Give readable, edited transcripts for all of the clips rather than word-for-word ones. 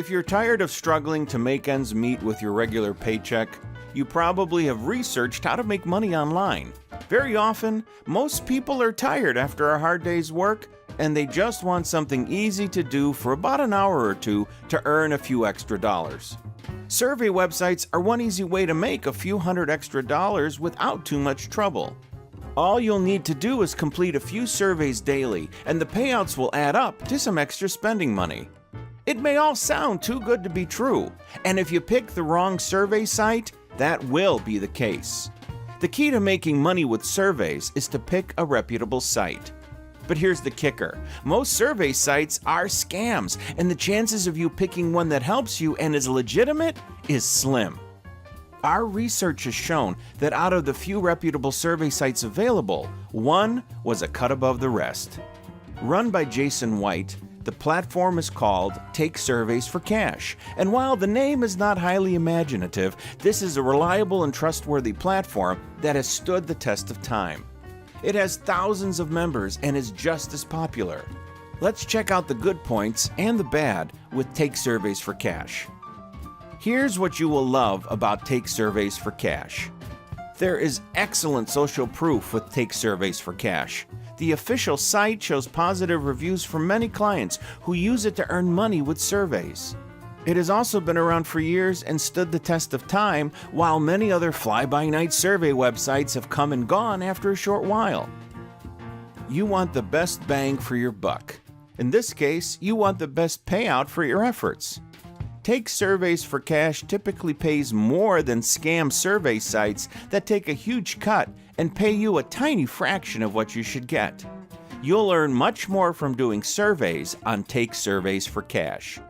If you're tired of struggling to make ends meet with your regular paycheck, you probably have researched how to make money online. Very often, most people are tired after a hard day's work, and they just want something easy to do for about an hour or two to earn a few extra dollars. Survey websites are one easy way to make a few hundred extra dollars without too much trouble. All you'll need to do is complete a few surveys daily, and the payouts will add up to some extra spending money. It may all sound too good to be true, and if you pick the wrong survey site, that will be the case. The key to making money with surveys is to pick a reputable site. But here's the kicker. Most survey sites are scams, and the chances of you picking one that helps you and is legitimate is slim. Our research has shown that out of the few reputable survey sites available, one was a cut above the rest. Run by Jason White, the platform is called Take Surveys for Cash, and while the name is not highly imaginative, this is a reliable and trustworthy platform that has stood the test of time. It has thousands of members and is just as popular. Let's check out the good points and the bad with Take Surveys for Cash. Here's what you will love about Take Surveys for Cash. There is excellent social proof with Take Surveys for Cash. The official site shows positive reviews from many clients who use it to earn money with surveys. It has also been around for years and stood the test of time, while many other fly-by-night survey websites have come and gone after a short while. You want the best bang for your buck. In this case, you want the best payout for your efforts. Take Surveys for Cash typically pays more than scam survey sites that take a huge cut and pay you a tiny fraction of what you should get. You'll earn much more from doing surveys on Take Surveys for Cash.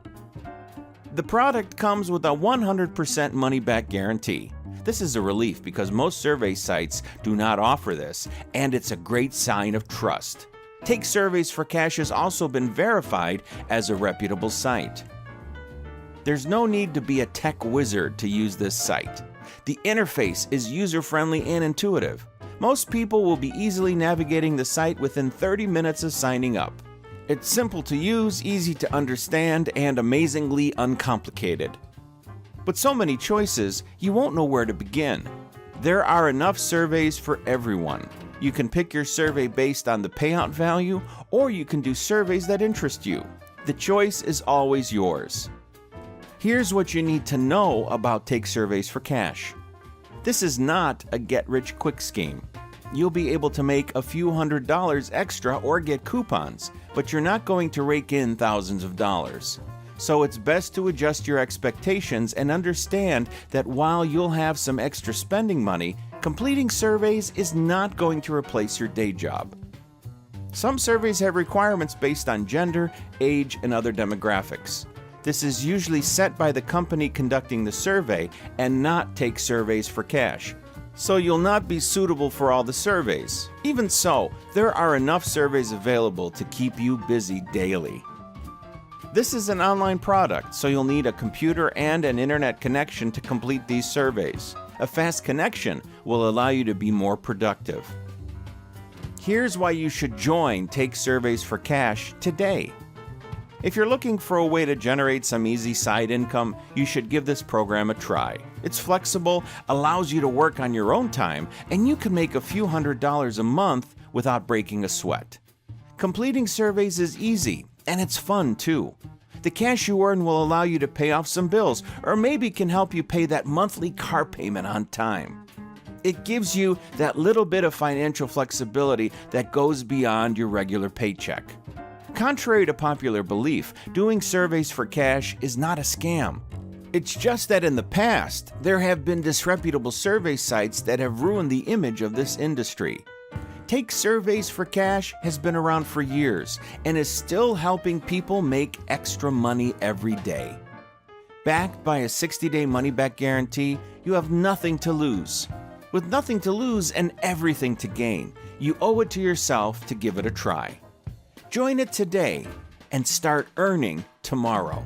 The product comes with a 100% money-back guarantee. This is a relief because most survey sites do not offer this, and it's a great sign of trust. Take Surveys for Cash has also been verified as a reputable site. There's no need to be a tech wizard to use this site. The interface is user-friendly and intuitive. Most people will be easily navigating the site within 30 minutes of signing up. It's simple to use, easy to understand, and amazingly uncomplicated. With so many choices, you won't know where to begin. There are enough surveys for everyone. You can pick your survey based on the payout value, or you can do surveys that interest you. The choice is always yours. Here's what you need to know about Take Surveys for Cash. This is not a get-rich-quick scheme. You'll be able to make a few $100s extra or get coupons, but you're not going to rake in thousands of dollars. So it's best to adjust your expectations and understand that while you'll have some extra spending money, completing surveys is not going to replace your day job. Some surveys have requirements based on gender, age, and other demographics. This is usually set by the company conducting the survey and not Take Surveys for Cash. So you'll not be suitable for all the surveys. Even so, there are enough surveys available to keep you busy daily. This is an online product, so you'll need a computer and an internet connection to complete these surveys. A fast connection will allow you to be more productive. Here's why you should join Take Surveys for Cash today. If you're looking for a way to generate some easy side income, you should give this program a try. It's flexible, allows you to work on your own time, and you can make a few $100s a month without breaking a sweat. Completing surveys is easy, and it's fun too. The cash you earn will allow you to pay off some bills, or maybe can help you pay that monthly car payment on time. It gives you that little bit of financial flexibility that goes beyond your regular paycheck. Contrary to popular belief, doing surveys for cash is not a scam. It's just that in the past, there have been disreputable survey sites that have ruined the image of this industry. Take Surveys for Cash has been around for years and is still helping people make extra money every day. Backed by a 60-day money-back guarantee, you have nothing to lose. With nothing to lose and everything to gain, you owe it to yourself to give it a try. Join it today and start earning tomorrow.